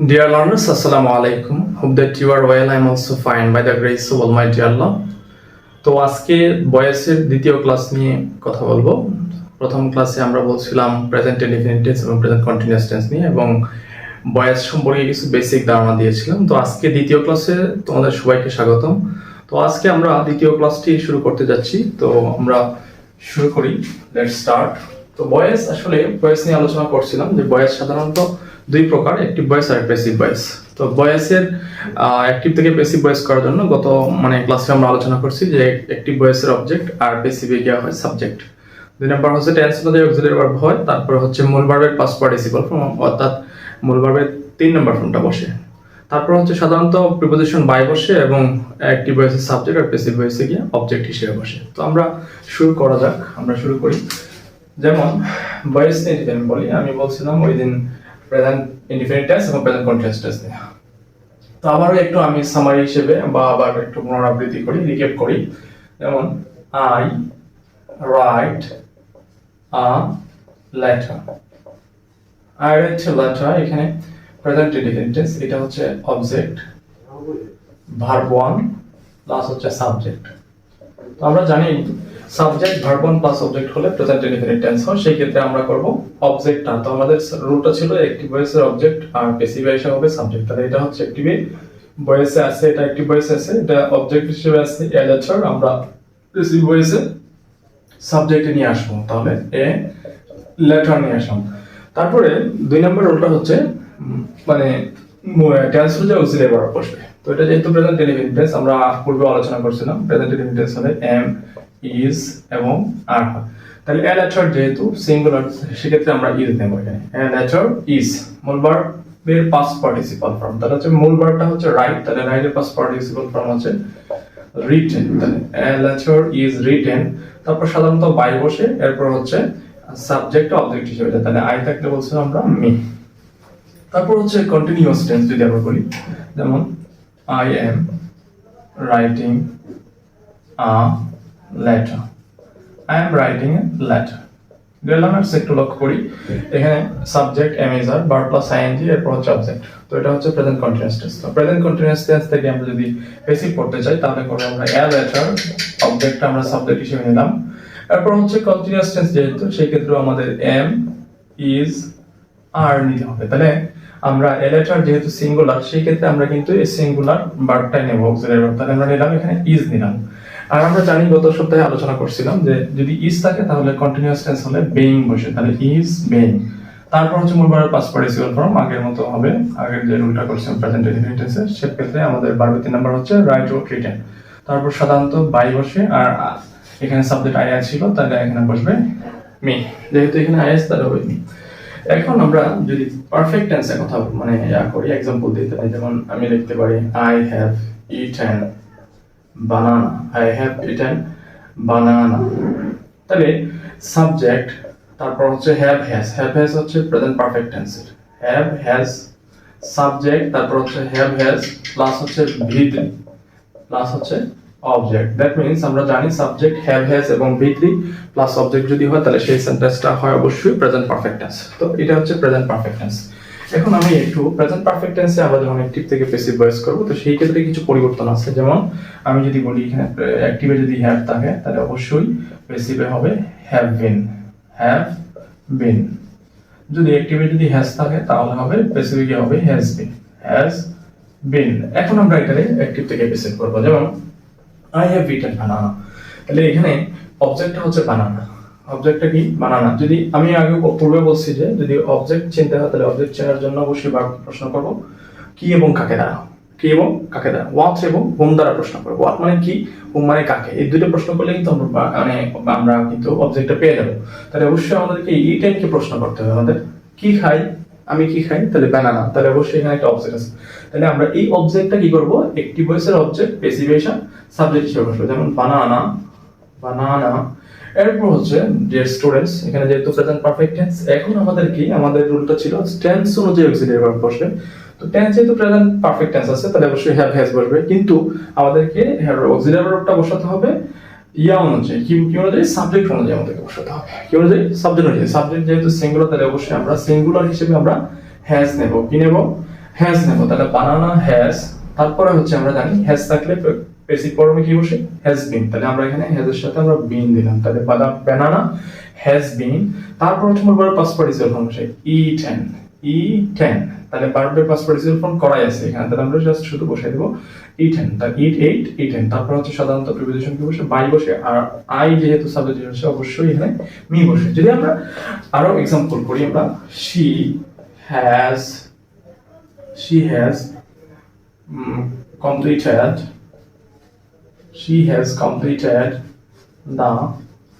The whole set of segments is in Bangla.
Dear learners, Assalamu alaikum. Hope that you are well. I am also fine by the grace of Almighty Allah. তো আজকে বয়েসের দ্বিতীয় ক্লাস নিয়ে কথা বলবো। প্রথম ক্লাসে আমরা বলছিলাম প্রেজেন্ট ইনডিফিনিট টেন্স এবং প্রেজেন্ট কন্টিনিউয়াস টেন্স নিয়ে এবং বয়েস সম্পর্কে কিছু বেসিক ধারণা দিয়েছিলাম। তো আজকে দ্বিতীয় ক্লাসে তোমাদের সবাইকে স্বাগতম। তো আজকে আমরা দ্বিতীয় ক্লাসটি শুরু করতে যাচ্ছি। তো আমরা শুরু করি, লেটস স্টার্ট। তো বয়েস নিয়ে আলোচনা করছিলাম যে বয়েস সাধারণত দুই প্রকার, অ্যাক্টিভ ভয়েস আর প্যাসিভ ভয়েস। তো ভয়েসের অ্যাক্টিভ থেকে প্যাসিভ ভয়েস করার জন্য গত ক্লাসে আমরা আলোচনা করছি যে অ্যাক্টিভ ভয়েসের অবজেক্ট আর প্যাসিভে গিয়া হয় সাবজেক্ট। দুই নাম্বার হচ্ছে টেন্স অনুযায়ী অক্সিলারি ভার্ব হয়, তারপর হচ্ছে মূল ভার্বের পাস্ট পার্টিসিপল ফর্ম অর্থাৎ মূল ভার্বের 3 নম্বর ফর্মটা বসে। তারপর হচ্ছে সাধারণত প্রিপোজিশন বাই বসে এবং অ্যাক্টিভ ভয়েসের সাবজেক্ট আর প্যাসিভ ভয়েসে গিয়ে অবজেক্ট হিসেবে বসে। তো আমরা শুরু করা যাক, আমরা শুরু করি। যেমন ভয়েস নিয়ে যদি আমি বলি, আমি বলছিলাম ওই দিন প্রেজেন্ট ইনডিফিনিট টেন্স এবং প্রেজেন্ট কন্টিনিউয়াস টেন্স নিয়ে। তো আবারও একটু আমি সামারি হিসেবে বা আবার একটু পুনরাবৃত্তি করি, রিক্যাপ করি। যেমন I write a letter. I write a letter, এখানে প্রেজেন্ট ইনডিফিনিট টেন্স, এটা হচ্ছে অবজেক্ট, ভার্ব 1 প্লাস হচ্ছে সাবজেক্ট। তো আমরা জানি সাবজেক্ট ভার্ব 1 প্লাস অবজেক্ট হলে প্রেজেন্ট ইনডিফিনিট টেন্স হয়। সেই ক্ষেত্রে আমরা করব অবজেক্টটা। তো আমাদের রুলটা ছিল অ্যাক্টিভ ভয়েসের অবজেক্ট আর প্যাসিভ ভয়েসে হবে সাবজেক্ট। তাহলে এটা হচ্ছে অ্যাক্টিভ ভয়েসে আছে, এটা অ্যাক্টিভ ভয়েসে আছে, এটা অবজেক্ট হিসেবে আছে এ লেটার, আমরা প্যাসিভ ভয়েসে সাবজেক্টে নিয়ে আসবো, তাহলে এ লেটার নিয়ে আসলাম। তারপরে 2 নম্বর রুলটা হচ্ছে টেন্স অনুযায়ী অক্সিলারি ভার্ব বসবে। তো এটা যেহেতু প্রেজেন্ট ইনডিফিনিট টেন্স, আমরা পূর্বে আলোচনা করছিলাম প্রেজেন্ট ইনডিফিনিট টেন্স হলে এম ইজ এবং আর হয়। তাহলে এ লেটার যেহেতু সিঙ্গুলার, সেক্ষেত্রে আমরা ইজ নেব এখানে। এ লেটার ইজ মূল ভার্বের পাস্ট পার্টিসিপল ফর্ম, তাহলে হচ্ছে মূল ভার্বটা হচ্ছে রাইট, তাহলে রাইট এর পাস্ট পার্টিসিপল ফর্ম হচ্ছে রিটেন। তাহলে এ লেটার ইজ রিটেন, তারপর সাধারণত বাই বসে, এরপর হচ্ছে সাবজেক্ট অবজেক্ট হিসেবে, তাহলে আই থাকলে বলছিলাম আমরা মি। তারপর হচ্ছে কন্টিনিউয়াস টেন্স যদি আমরা বলি, যেমন I am writing a letter. I am writing a letter. Dear learners, একটু লক্ষ্য করি, এখানে subject am is are, verb plus ING, এরপর হচ্ছে অবজেক্ট। তো এটা হচ্ছে প্রেজেন্ট কন্টিনিউয়াস টেন্স। তো প্রেজেন্ট কন্টিনিউয়াস টেন্স থেকে আমরা যদি বেসিক পড়তে চাই, তাহলে করে আমরা এ লেটার, অবজেক্টটা আমরা সাবজেক্ট হিসেবে নিলাম। এরপর হচ্ছে কন্টিনিউয়াস টেন্স যেহেতু, সেই ক্ষেত্রে আমাদের এম ইজ আর নিতে হবে। তাহলে আমরা এ লেটার যেহেতু সিঙ্গুলার, সেই ক্ষেত্রে আমরা কিন্তু এই সিঙ্গুলার ভার্বটাই নেব, অক্সিলারি ভার্ব। তাহলে আমরা নিলাম এখানে ইজ নিলাম। আর আমরা জানি গত সপ্তাহে আলোচনা করছিলাম যে যদি ইজ থাকে তাহলে কন্টিনিউয়াস টেন্স হলে বেইং বসে, তাহলে ইজ বেইং। তারপর হচ্ছে মূল ভার্বের পাস্ট পার্টিসিপল ফর্ম আগের মতো হবে, আগের যে রুলটা করছিলাম প্রেজেন্ট ইনডিফিনিট টেন্সে, সেক্ষেত্রে আমাদের ভার্বের 3 নাম্বার হচ্ছে রাইট ও রিটেন। তারপর সাধারণত বাই বসে, আর এখানে সাবজেক্ট আই ছিল, তাহলে এখানে বসবে মি। যেহেতু এখানে আই আছে তাহলে হবে মি। এখন আমরা যদি পারফেক্ট টেন্সের কথা করি, एग्जांपल দিতে পারি, যেমন আমি লিখতে পারি I have eaten banana. I have eaten banana. তাহলে সাবজেক্ট, তারপর হচ্ছে have has হচ্ছে প্রেজেন্ট পারফেক্ট টেন্সের। have has সাবজেক্ট, তারপর হচ্ছে have has প্লাস হচ্ছে V3 প্লাস হচ্ছে অবজেক্ট। দ্যাট মিন্স আমরা জানি সাবজেক্ট have has এবং V3 প্লাস অবজেক্ট যদি হয়, তাহলে সেই সেন্টেন্সটা হয় অবশ্যই প্রেজেন্ট পারফেক্ট টেন্স। তো এটা হচ্ছে প্রেজেন্ট পারফেক্ট টেন্স। এখন আমি একটু প্রেজেন্ট পারফেক্ট টেন্সে আমরা যখন অ্যাক্টিভ থেকে প্যাসিভ ভয়েস করব, তো সেই ক্ষেত্রে কিছু পরিবর্তন আছে। যেমন আমি যদি বলি এখানে অ্যাক্টিভে যদি হ্যাভ থাকে, তাহলে অবশ্যই প্যাসিভে হবে হ্যাভ বিন। যদি অ্যাক্টিভে যদি হ্যাজ থাকে, তাহলে হবে প্যাসিভে কি হবে হ্যাজ বিন। এখন আমরা এটারে অ্যাক্টিভ থেকে প্যাসিভ করব। যেমন আই হ্যাভ ইটেন বানানা, তাহলে এখানে অবজেক্টটা হচ্ছে বানানা। অবজেক্টটা কি বানানা। যদি আমি আগে পূর্বে বলছি যে যদি অবজেক্ট চিনতে হয়, তাহলে অবজেক্ট চেনার জন্য অবশ্যই প্রশ্ন করব কি এবং কাকে দ্বারা, কি এবং কাকে দ্বারা, হোয়াট এবং হোম দ্বারা প্রশ্ন করব। হোয়াট মানে কি, হোম মানে কাকে, এই দুটো প্রশ্ন করলে কিন্তু আমরা কিন্তু অবজেক্টটা পেয়ে যাব। তাহলে অবশ্যই আমাদেরকে ইটেনকে প্রশ্ন করতে হবে, আমাদের কি খাই, আমি কি খাই, তাহলে বানানা, তাহলে অবশ্যই এখানে একটা অবজেক্ট আছে। তাহলে আমরা এই অবজেক্টটা কি করব, অ্যাক্টিভ ভয়েসের অবজেক্ট প্যাসিভ ভয়েসের সাবজেক্ট হিসেবে বসবে। যেমন বানানা। এরপর হচ্ছে ডিয়ার স্টুডেন্টস, এখানে যেহেতু প্রেজেন্ট পারফেক্ট টেন্স, এখন আমাদের রুলটা ছিল টেন্স অনুযায়ী অক্সিলারি ভার্ব বসবে। তো টেন্স যেহেতু প্রেজেন্ট পারফেক্ট টেন্স আছে, তাহলে অবশ্যই হ্যাভ হ্যাজ বসবে, কিন্তু আমাদেরকে অক্সিলারি ভার্বটা বসাতে হবে ইয়া অনুযায়ী, কি অনুযায়ী, সাবজেক্ট অনুযায়ী আমাদেরকে বসাতে হবে। কি অনুযায়ী, সাবজেক্ট অনুযায়ী। সাবজেক্ট যেহেতু সিঙ্গুলার, তাহলে অবশ্যই আমরা সিঙ্গুলার হিসেবে আমরা হ্যাজ নেব। কি নেব, হ্যাজ নেব, তাহলে বানানা হ্যাজ, তারপরে হচ্ছে আমরা জানি হ্যাজ থাকলে পেসিভ ফর্মে কি বসে, হ্যাজ বিন, তাহলে আমরা এখানে হ্যাজের সাথে আমরা বিন দিলাম, তাহলে বানানা হ্যাজ বিন। তারপর হচ্ছে আমার পাস্ট পার্টিসিপল ফর্ম বসে ইটেন, তাহলে ভার্বের পাস্ট পার্টিসিপল ফর্ম করাই আছে এখানে, তাহলে আমরা জাস্ট শুধু বসাই দেব ইটেন, তাহলে ইট এইট ইটেন। তারপর হচ্ছে সাধারণত প্রিপোজিশন কি বসে, বাই বসে, আর আই যেহেতু সাবজেক্ট বসে অবশ্যই এখানে মি বসে। যদি আমরা আরো এক্সাম্পল করি, আমরা she has completed the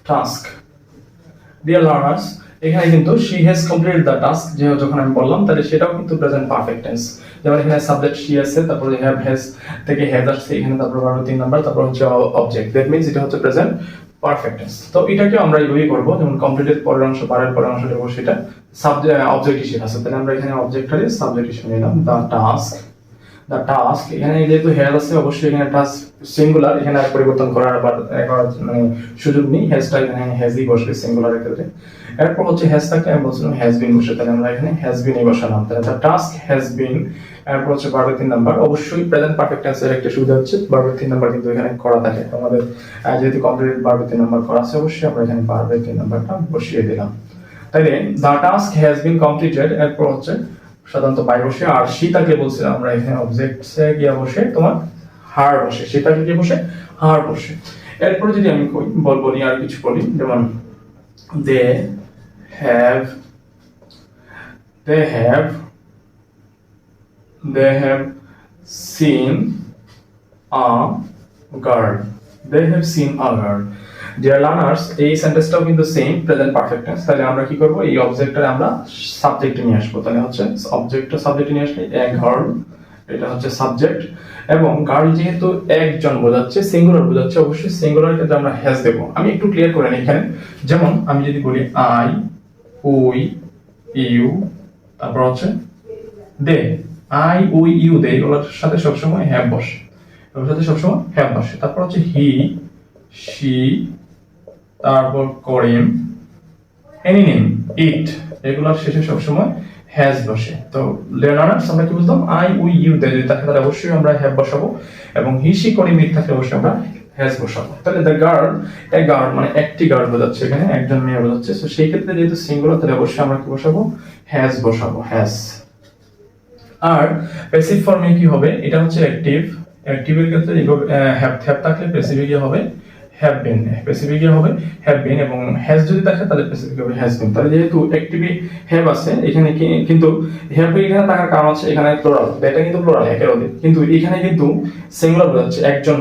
task. Dear learners, এখানে কিন্তু she has completed the task যে যখন আমি বললাম, তাহলে সেটাও কিন্তু প্রেজেন্ট পারফেক্ট টেন্স। যেমন এখানে সাবজেক্ট she আছে, তারপরে have has থেকে has আসছে এখানে, তারপর ভার্ব 3 নাম্বার, তারপর হচ্ছে অবজেক্ট, দ্যাট মিন্স এটা হচ্ছে প্রেজেন্ট পারফেক্ট টেন্স। তো এটাকে আমরা এইভাবেই করব, যেমন কমপ্লিটেড পরের অংশ, পারের পরের অংশ দেব, সেটা সাবজেক্ট অবজেক্ট হিসেবে আছে, তাহলে আমরা এখানে অবজেক্টটারে সাবজেক্ট হিসেবে নিলাম দ্য টাস্ক। এখানে যেহেতু হ্যাজ আছে অবশ্যই এখানে টাস্ক সিঙ্গুলার, এখানে আর পরিবর্তন করার মানে সুযোগ নেই, হ্যাজটা এখানে হ্যাজই বসবে সিঙ্গুলারের ক্ষেত্রে। এরপর হচ্ছে হ্যাজ থাকলে আমি বলছিলাম হ্যাজ বিন বসে, তাহলে আমরা এখানে হ্যাজ বিনই বসালাম, তাহলে দ্য টাস্ক হ্যাজ বিন। এরপর হচ্ছে ভার্বের 3 নাম্বার, অবশ্যই প্রেজেন্ট পারফেক্ট টেন্সের একটা সুবিধা হচ্ছে ভার্বের 3 নাম্বার কিন্তু এখানে করা থাকে আমাদের, যেহেতু কমপ্লিট ভার্বের 3 নাম্বার করা আছে অবশ্যই আমরা এখানে ভার্বের 3 নাম্বারটা বসিয়ে দিলাম। তাইলে the task has been completed, এরপর হচ্ছে সাধারণত বাই বসে, আর সে তাকে বলছিলাম আমরা এখানে অবজেক্টসে গিয়ে বসে তোমার হার বসে, সে তাকে গিয়ে বসে হার বসে। এরপরে যদি আমি বলি আর কিছু বলি, যেমন they have seen a girl. Dear learners, এই সেন্টেন্সটাও কিন্তু সেম প্রেজেন্ট পারফেক্ট টেন্স। তাহলে আমরা কি করব, এই অবজেক্টটা আমরা সাবজেক্টে নিয়ে আসবো, তাহলে হচ্ছে অবজেক্টটা সাবজেক্টে নিয়ে আসলে a girl, এটা হচ্ছে সাবজেক্ট, এবং গার্ল যেহেতু একজন বোঝাচ্ছে, সিঙ্গুলার বোঝাচ্ছে, অবশ্যই সিঙ্গুলার ক্ষেত্রে আমরা হ্যাজ দেব। আমি একটু ক্লিয়ার করে নিই এখানে, যেমন আমি যদি বলি আই, উই, ইউ, তারপর হচ্ছে দে, আই, উই, ইউ, দে, এগুলোর সাথে সবসময় হ্যাভ বসে, এগুলোর সাথে সবসময় হ্যাভ বসে। তারপর হচ্ছে হি, শি, তারপর করিম, এনি নেম, ইট, এগুলোর শেষে সবসময় হ্যাজ বসে। তো লার্নার্স আমরা কি বুঝলাম, আই, উই, ইউ, দে যদি থাকে তাহলে অবশ্যই আমরা হ্যাভ বসাবো, এবং হি, শি, করিম, ইট থাকলে অবশ্যই আমরা হ্যাজ বসাবো। তাহলে দ্য গার্ল, এ গার্ল মানে একটি গার্ল বোঝাচ্ছে, এখানে একজন মেয়ে বোঝাচ্ছে, তো সেই ক্ষেত্রে যেহেতু সিঙ্গুলার তাহলে অবশ্যই আমরা কি বসাবো, হ্যাজ বসাবো, হ্যাজ। আর প্যাসিভ ফর্মে কি হবে, এটা হচ্ছে অ্যাক্টিভের ক্ষেত্রে হ্যাভ থাকলে প্যাসিভে কি হবে, হ্যাভ বিন, প্যাসিভে কি হবে, হ্যাভ বিন, এবং হ্যাজ যদি থাকে তাহলে প্যাসিভে হবে হ্যাজ বিন। তাহলে যেহেতু অ্যাক্টিভে হ্যাভ আছে এখানে, কিন্তু হ্যাভ এখানে থাকার কারণ আছে এখানে প্লুরাল, এটা কিন্তু প্লুরাল একের অধিক, কিন্তু এখানে কিন্তু সিঙ্গুলার বোঝাচ্ছে, একজন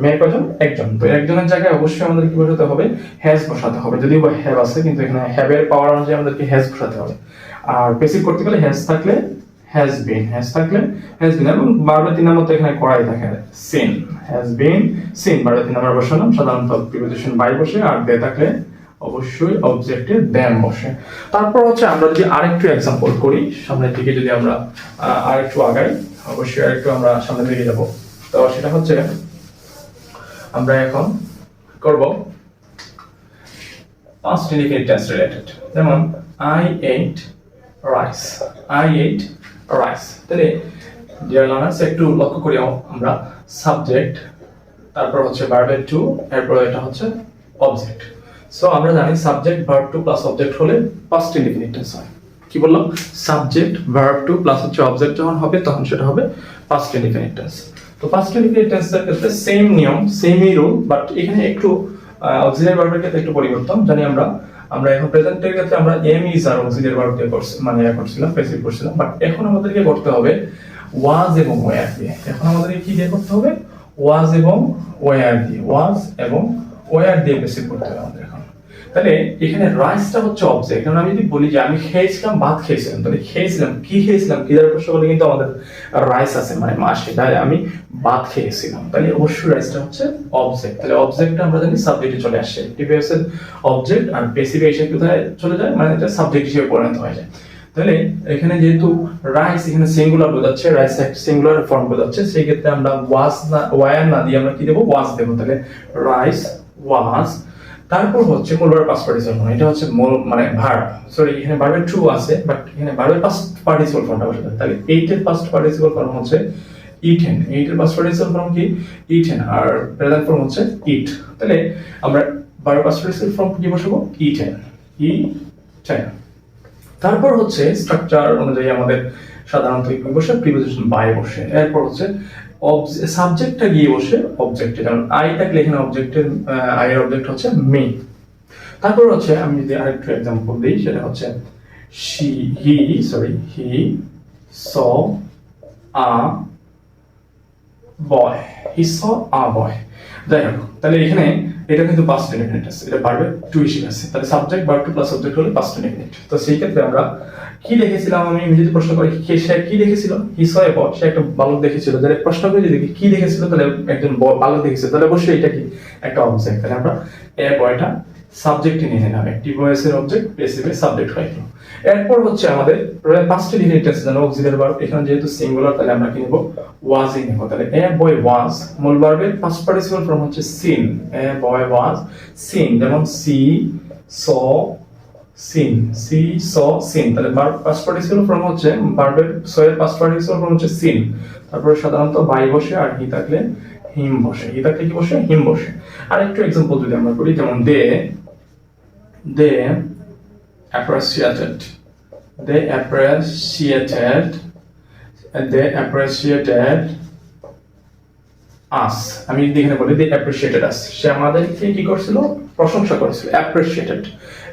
মেয়ে কয়জন, একজন, তো একজনের জায়গায় অবশ্যই আমাদের কি বসাতে হবে, হ্যাজ বসাতে হবে, যদিও বা হ্যাভ আছে কিন্তু এখানে হ্যাভের পাওয়ার অনুযায়ী আমাদেরকে হ্যাজ বসাতে হবে। আর প্যাসিভ করতে গেলে হ্যাজ থাকলে হ্যাজ বিন, এবং ভার্বের 3 নাম্বার তো এখানে করাই থাকে, সিন, হ্যাজ বিন সিন, ভার্বের 3 নাম্বার বসালাম, সাধারণত প্রিপোজিশন বাই বসে, আর দে থাকলে অবশ্যই অবজেক্টে দেন বসে। তারপর হচ্ছে আমরা যদি আরেকটু এক্সাম্পল করি, সামনের দিকে যদি আমরা আরেকটু আগাই, অবশ্যই আরেকটু আমরা সামনের দিকে যাব, তো সেটা হচ্ছে আমরা এখন করব past indefinite tense related, যেমন I ate rice, তাহলে ডিয়ার লার্নার্স একটু লক্ষ্য করি আমরা, সাবজেক্ট, তারপর হচ্ছে ভার্বের টু, এরপর এটা হচ্ছে অবজেক্ট। সো আমরা জানি subject verb two plus object হলে পাস্ট ইনডিফিনিট টেন্স হয়। কি বললাম, সাবজেক্ট ভার্ব টু প্লাস হচ্ছে অবজেক্ট যখন হবে তখন সেটা হবে পাস্ট ইনডিফিনিট টেন্স। তো পাস্ট ইনডিফিনিট টেন্সের ক্ষেত্রে সেম নিয়ম, সেমই রুল, বাট এখানে একটু অক্সিলারি ভার্বের ক্ষেত্রে একটু পরিবর্তন। জানি আমরা এখন প্রেজেন্টের ক্ষেত্রে আমরা am is are auxiliary verb দিয়ে করছিলাম, প্যাসিভ করছিলাম, বাট এখন আমাদেরকে করতে হবে ওয়াজ এবং ওয়্যার দিয়ে। এখন আমাদেরকে কি দিয়ে করতে হবে, ওয়াজ এবং ওয়্যার দিয়ে প্যাসিভ করতে হবে আমাদের এখন। তাহলে এখানে রাইসটা হচ্ছে অবজেক্ট। এখন আমি যদি বলি যে আমি খেয়েছিলাম, ভাত খেয়েছিলাম, তাহলে খেয়েছিলাম কি দ্বারা প্রশ্ন করলে কিন্তু আমাদের রাইস আছে, মানে মাসে, তাই আমি ভাত খেয়েছিলাম, তাহলে অবশ্যই রাইসটা হচ্ছে অবজেক্ট। তাহলে অবজেক্টটা আমরা জানি সাবজেক্টে চলে আসছে, টিপিএসের অবজেক্ট, আর প্যাসিভে এসে কোথায় চলে যায়, মানে এটা সাবজেক্ট হিসেবে পরিণত হয়ে যায়। তাহলে এখানে যেহেতু রাইস এখানে সিঙ্গুলার বোঝাচ্ছে, রাইস একটা সিঙ্গুলার ফর্ম বোঝাচ্ছে, সেই ক্ষেত্রে আমরা ওয়াজ না, ওয়্যার না দিয়ে আমরা কি দেবো, ওয়াজ দেবো। তাহলে রাইস ওয়াজ, তারপর হচ্ছে মূল ভার্ব পাস্ট পার্টিসিপল ফর্ম, এটা হচ্ছে মূল মানে ভার্ব, সরি এখানে ভার্বের ট্রু আছে বাট এখানে ভার্বের পাস্ট পার্টিসিপল ফর্মটা বসাতে হবে। তাহলে 8 এর পাস্ট পার্টিসিপল ফর্ম হচ্ছে eaten, 8 এর পাস্ট পার্টিসিপল ফর্ম কি eaten, আর প্রেজেন্ট ফর্ম হচ্ছে eat। তাহলে আমরা ভার্ব পাস্ট পার্টিসিপল ফর্ম কি বসাবো eaten, eaten। তারপর হচ্ছে স্ট্রাকচার অনুযায়ী আমাদের সাধারণত কি বসে প্রিপোজিশন বাই বসে, এরপর হচ্ছে সাবজেক্টটা গিয়ে বসে অবজেক্টে, যেমন আই থাকলে এখানে অবজেক্টের আই এর অবজেক্ট হচ্ছে মি। তারপর হচ্ছে আমি যদি আরেকটু एग्जांपल দেই, সেটা হচ্ছে he saw a boy, he saw a boy। যাই হোক, তাহলে এখানে এটা কিন্তু পাস্ট ইনডেফিনিট আছে, এটা ভার্বের টু হিসেবে আছে, তাহলে subject verb two plus object হলে পাস্ট ইনডেফিনিট। তো সেই ক্ষেত্রে আমরা কি দেখেছিলাম, আমি যদি প্রশ্ন করি সে কি দেখেছিল, হি স এ বয়, সে একটা বালক দেখেছিল, যারা প্রশ্ন করে যদি কি দেখেছিল তাহলে একজন বালক দেখেছিল, তাহলে অবশ্যই এটা কি একটা অবজেক্ট। তাহলে আমরা এ বয়টা সাবজেক্টে নিয়ে নিলাম, অ্যাক্টিভ ভয়েস এর অবজেক্ট, প্যাসিভ এর সাবজেক্ট হয়ে গেল। এরপর হচ্ছে আমাদের পাস্ট ইনডেফিনিট টেন্স, যেন অক্সিলারি ভার্ব, এখানে যেহেতু সিঙ্গুলার তাহলে আমরা কি নেব ওয়াজ ই নেব। তাহলে এ বয় ওয়াজ, মূল ভার্বের পাস্ট পার্টিসিপল ফর্ম হচ্ছে seen, a boy was seen, যেমন see saw seen, see saw seen. তাহলে ভার্ব পাস্ট পার্টিসিপল ফর্ম হচ্ছে ভার্বের সো এর পাস্ট পার্টিসিপল ফর্ম হচ্ছে সিন। তারপর সাধারণত বাই বসে, আর হি থাকলে হিম বসে, হি থাকলে কি বসে হিম বসে। আর একটু एग्जांपल যদি আমরা করি, যেমন they appreciated, they appreciated us। আমি যদি এখানে বলি they appreciated us, সে আমাদেরকে কি করছিল প্রশংসা করেছিল।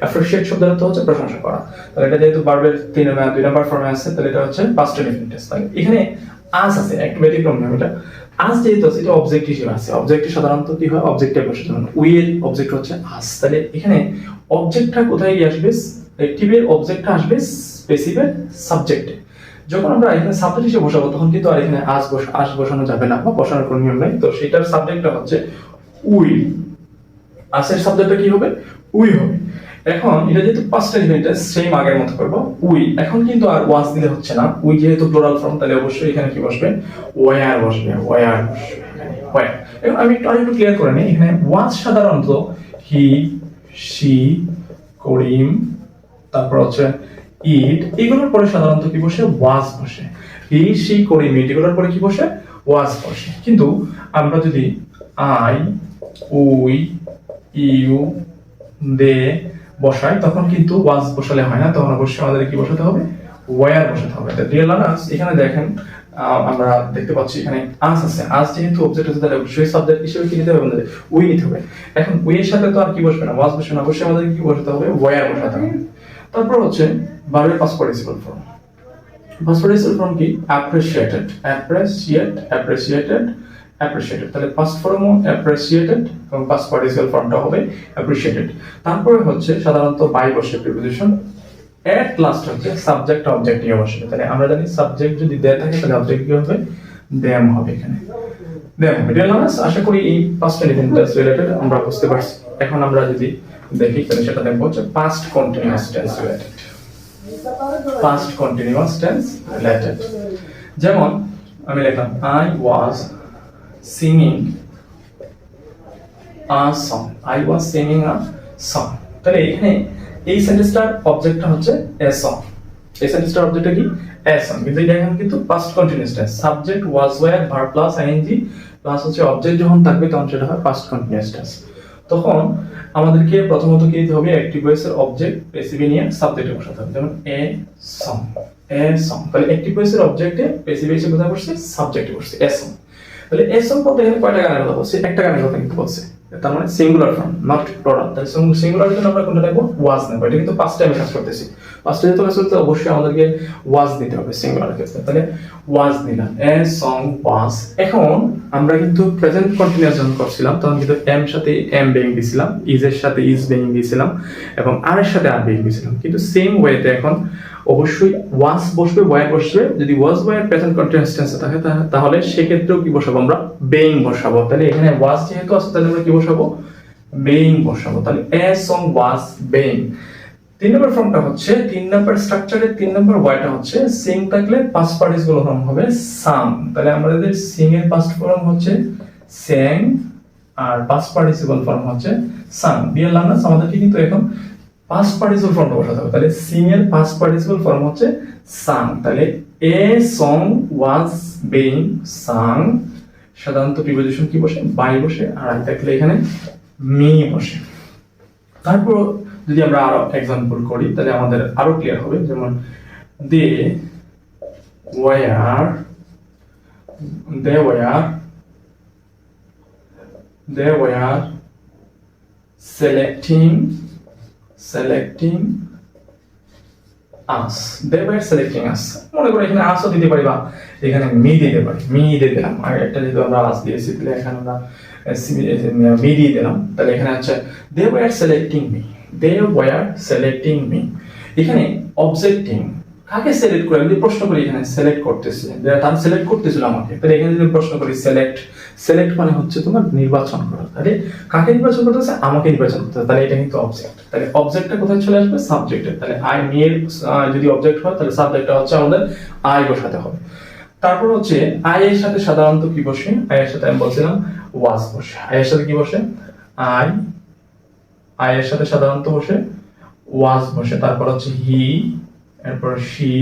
appreciate শব্দের অর্থ হচ্ছে প্রশংসা করা। তাহলে এটা যেহেতু ভার্বের 2 নাম্বার ফর্মে আছে, তাহলে এটা হচ্ছে পাস্ট ইনডেফিনিট টেন্স। তাহলে এখানে us আছে, একটু ব্যতিক্রম না, এটা us যেহেতু আছে এটা অবজেক্ট হিসেবে আছে, অবজেক্টে সাধারণত কি হয় অবজেক্টে বসে, যেমন we এর অবজেক্ট হচ্ছে us। তাহলে এখানে অবজেক্টটা কোথায় আসবে, অ্যাক্টিভের অবজেক্টটা আসবে প্যাসিভের সাবজেক্টে। যখন আমরা এখানে সাবজেক্ট হিসেবে বসাবো তখন কিন্তু আর এখানে আস বসানো যাবে না, বা বসানোর কোনো নিয়ম নাই। তো সেটার সাবজেক্টটা হচ্ছে উই, আসের সাবজেক্টটা কি হবে উই হবে। এখন এটা যেহেতু পাস্ট ইনডেফিনিট সেম আগের মতো করব উই, এখন কিন্তু আর ওয়াজ দিলে হচ্ছে না, উই যেহেতু প্লুরাল ফর্ম তাহলে অবশ্যই এখানে কি বসবে ওয়্যার বসবে, ওয়্যার বসবে এখানে ওয়্যার। এখন আমি একটু ক্লিয়ার করে নিই, এখানে ওয়াজ সাধারণত হি শি করিম তারপর হচ্ছে ইট, এগুলোর পরে সাধারণত কি বসে ওয়াজ বসে, হি শি করিম ইট এগুলোর পরে কি বসে ওয়াজ বসে। কিন্তু আমরা যদি আই উই ইউ দে বসাই তখন কিন্তু ওয়াজ বসালে হয় না, তখন অবশ্যই আমাদের কি বসাতে হবে ওয়্যার বসাতে হবে। রিয়েল আনস এখানে দেখেন আমরা দেখতে পাচ্ছি এখানে আস আছে, আস যেহেতু অবজেক্ট আছে তাহলে অবশ্যই সাবজেক্ট হিসেবে কি নিতে হবে আমাদের উই নিতে হবে। এখন উই এর সাথে তো আর কি বসবে না ওয়াজ বসবে না, অবশ্যই আমাদের কি বসাতে হবে ওয়্যার বসাতে হবে। তারপর হচ্ছে ভার্বের past participle form, past participle form কি appreciated, তাহলে পাস্ট ফর্মও appreciated এবং পাস্ট পার্টিসিপল ফর্মটা হবে appreciated। তারপরে হচ্ছে সাধারণত বাই বসে প্রিপোজিশন, এট লাস্ট হচ্ছে সাবজেক্ট অবজেক্ট নিয়ে বসবে। তাহলে আমরা জানি সাবজেক্ট যদি দে থাকে তাহলে অবজেক্ট কি হবে them হবে, এখানে them হবে। রিলেভেন্স আশা করি এই পাস্ট ইনডেফিনিট টেন্স রিলেটেড আমরা বুঝতে পারছি। এখন আমরা যদি দেখি তাহলে সেটা দেখবো হচ্ছে past continuous tense related, past continuous tense related. যেমন আমি লিখলাম I was singing a song, I was singing a song। তাহলে এখানে এই সেন্টেন্সটার অবজেক্টটা হচ্ছে a song, এই সেন্টেন্সটার অবজেক্টটা কি a song, কিন্তু এটা এখন কিন্তু past continuous tense, subject was were verb plus ING plus হচ্ছে অবজেক্ট যখন থাকবে তখন সেটা হয় পাস্ট কন্টিনিউয়াস টেন্স। তখন আমাদেরকে প্রথমত কি দিতে হবে অ্যাক্টিভ ভয়েসের অবজেক্ট প্যাসিভ নিয়ে সাবজেক্টে বসাতে হবে, যেমন a song, a song। তাহলে অ্যাক্টিভ ভয়েসের অবজেক্টে প্যাসিভ হিসেবে কোথায় বসছে সাবজেক্টে বসছে a song। তাহলে a song বলতে এখানে কয়টা গানের কথা বলছে, একটা গানের কথা কিন্তু বলছে, তার মানে সিঙ্গুলার ফর্ম নট প্লুরাল। তাহলে সিঙ্গুলারের জন্য আমরা কোনটা নেব ওয়াজ নেব, এটা কিন্তু পাস্ট টাইমে কাজ করতেছি, পাস্ট টাইমে তো কাজ করতে অবশ্যই আমাদেরকে ওয়াজ দিতে হবে সিঙ্গুলারের ক্ষেত্রে। তাহলে ওয়াজ নিলাম a song was। এখন আমরা কিন্তু প্রেজেন্ট কন্টিনিউয়াস যখন করছিলাম তখন কিন্তু এম সাথে এম বেইং দিছিলাম, ইজ এর সাথে ইজ বেইং দিছিলাম এবং আর এর সাথে আর বেইং দিছিলাম, কিন্তু সেম ওয়েতে এখন অবশ্যই ওয়াজ বসবে ওয়্যার বসবে। যদি ওয়াজ ওয়্যার প্রেজেন্ট কন্টিনিউয়াস টেন্সে থাকে তাহলে সেক্ষেত্রেও কি বসাবো আমরা বেইং বসাবো। তাহলে এখানে ওয়াজ যেহেতু আছে তাহলে আমরা কি বসাবো বেইং বসাবো। তাহলে a song was being। 3 নম্বর ফর্মটা হচ্ছে 3 নম্বর স্ট্রাকচারের 3 নম্বর ওয়াইটা হচ্ছে সিং থাকলে পাস্ট পার্টিসিপল ফর্ম হবে সাং। তাহলে আমাদের সিং এর পাস্ট ফর্ম হচ্ছে sang, আর পাস্ট পার্টিসিপল ফর্ম হচ্ছে সাং। ডিয়ার লার্নার্স, আমাদেরকে কিন্তু এখন পাস্ট পার্টিসিপল ফর্মটা বসাতে হবে। তাহলে সিং এর পাস্ট পার্টিসিপল ফর্ম হচ্ছে সাং। তাহলে a song was being sung, সাধারণত প্রিপোজিশন কি বসে? বাই বসে, আর আই থাকলে এখানে মি বসে। তারপর যদি আমরা আরো এক্সাম্পল করি তাহলে আমাদের আরো ক্লিয়ার হবে। যেমন they were selecting us. They were selecting us. মনে করে এখানে আসও দিতে পারি বা এখানে মি দিতে পারি। মি দিয়ে দিলাম, আর একটা যেহেতু আমরা আস দিয়েছি তাহলে এখানে আমরা মি দিয়ে দিলাম। তাহলে এখানে আছে they were selecting me. এখানে অবজেক্টিং কাকে সিলেক্ট করে? যদি প্রশ্ন করি এখানে সিলেক্ট করতেছে, তার সিলেক্ট করতেছিল আমাকে, তাহলে এখানে যদি প্রশ্ন করি সিলেক্ট মানে হচ্ছে তোমার নির্বাচন করা। তাহলে কাকে নির্বাচন করতেছে? আমাকে নির্বাচন করতেছে। তাহলে এটা কিন্তু অবজেক্ট। তাহলে অবজেক্টটা কোথায় চলে আসবে? সাবজেক্টে। তাহলে আই নির যদি অবজেক্ট হয় তাহলে সাবজেক্টটা হচ্ছে আমাদের আই বসাতে হবে। তারপর হচ্ছে আই এর সাথে সাধারণত কি বসে? আই এর সাথে আমি বলছিলাম ওয়াজ বসে। আই এর সাথে কি বসে? আই এর সাথে সাধারণত বসে ওয়াজ বসে। তারপর হচ্ছে হি, এরপর শি,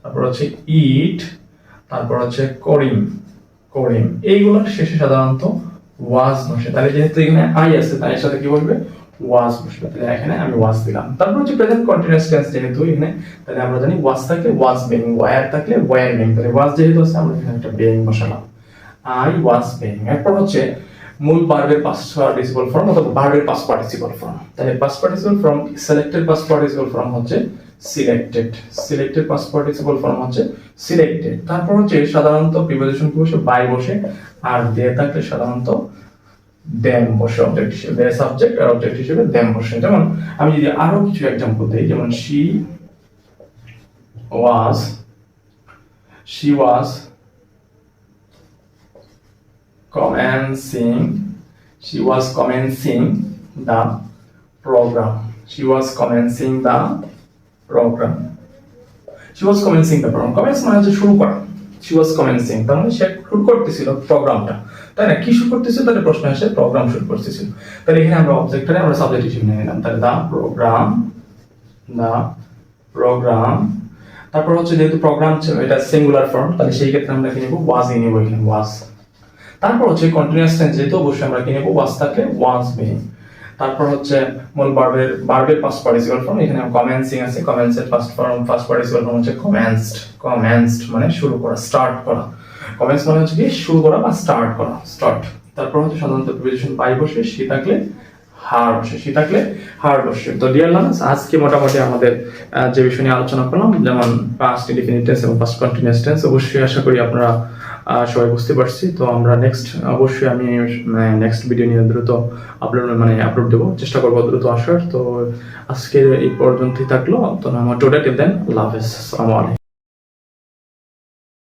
তারপর হচ্ছে ইট, তারপর হচ্ছে করিম। এইগুলোর শেষে সাধারণত ওয়াজ বসে। তাহলে যেহেতু এখানে আই আছে তাই এর সাথে কি বসবে? ওয়াজ বসবে। তাহলে এখানে আমি ওয়াজ দিলাম। তারপর হচ্ছে প্রেজেন্ট কন্টিনিউয়াস টেন্স যেহেতু এখানে, তাহলে আমরা জানি ওয়াজ থাকলে ওয়াজ বিং, ওয়্যার থাকলে ওয়্যার বিং। তাহলে ওয়াজ যেহেতু আছে আমরা এখানে একটা বিং বসালাম, আই ওয়াজ বিং। এরপর হচ্ছে মূল ভার্বের পাস্ট পার্টিসিপল ফর্ম অথবা ভার্বের পাস্ট পার্টিসিপল ফর্ম। তাহলে past participle form, selected past participle form হচ্ছে সিলেক্টেড পাস্ট পার্টিসিপল ফর্ম হচ্ছে সিলেক্টেড। তারপর হচ্ছে সাধারণত প্রিপোজিশন কি বসে? বাই বসে, আর দে থাকলে সাধারণত দেম বসে অবজেক্ট হিসেবে। দে সাবজেক্ট আর অবজেক্ট হিসেবে দেম বসে। যেমন আমি যদি আরো কিছু एग्जांपल দেই, যেমন she was commencing the program. Commence মানে হচ্ছে শুরু করা। she was commencing, তার মানে সে শুরু করতেছিল প্রোগ্রামটা, তাই না? কি শুরু করতেছিল? তাহলে প্রশ্ন আসে প্রোগ্রাম শুরু করতেছিল। তাহলে এখানে আমরা অবজেক্টটারে আমরা সাবজেক্ট হিসেবে নিয়ে নিলাম। তাহলে দা প্রোগ্রাম। তারপর হচ্ছে যেহেতু প্রোগ্রাম এটা সিঙ্গুলার ফর্ম, তাহলে সেই ক্ষেত্রে আমরা কি নেব? ওয়াজই নেব, এখানে ওয়াজ। তারপর হচ্ছে কন্টিনিউয়াস টেন্স যেহেতু অবশ্যই আমরা কি নেব? ওয়াজ থাকলে ওয়াজ বিং। তারপর হচ্ছে মূল ভার্বের পাস্ট পার্টিসিপল ফর্ম, এখানে কমেন্সিং আছে, কমেন্সের পাস্ট পার্টিসিপল ফর্ম হচ্ছে কমেন্সড মানে শুরু করা, স্টার্ট করা। কমেন্স মানে হচ্ছে কি? শুরু করা বা স্টার্ট করা, স্টার্ট। তারপর হচ্ছে সাধারণত প্রিপোজিশন বাই বসে, সে থাকলে হার বসে। তো ডিয়ার লার্নার্স, আজকে মোটামুটি আমাদের যে বিষয় নিয়ে আলোচনা করলাম, যেমন পাস্ট ইনডিফিনিট টেন্স এবং পাস্ট কন্টিনিউয়াস টেন্স, অবশ্যই আশা করি আপনারা সবাই বুঝতে পারছি। তো আমরা অবশ্যই আমি নেক্সট ভিডিও নিয়ে দ্রুত আপলোড দেবো, চেষ্টা করবো দ্রুত আসার। তো আজকে এই পর্যন্তই থাকলো। তো আমার টোটাল দেন, আল্লাহ হাফেজ, আসসালামু আলাইকুম।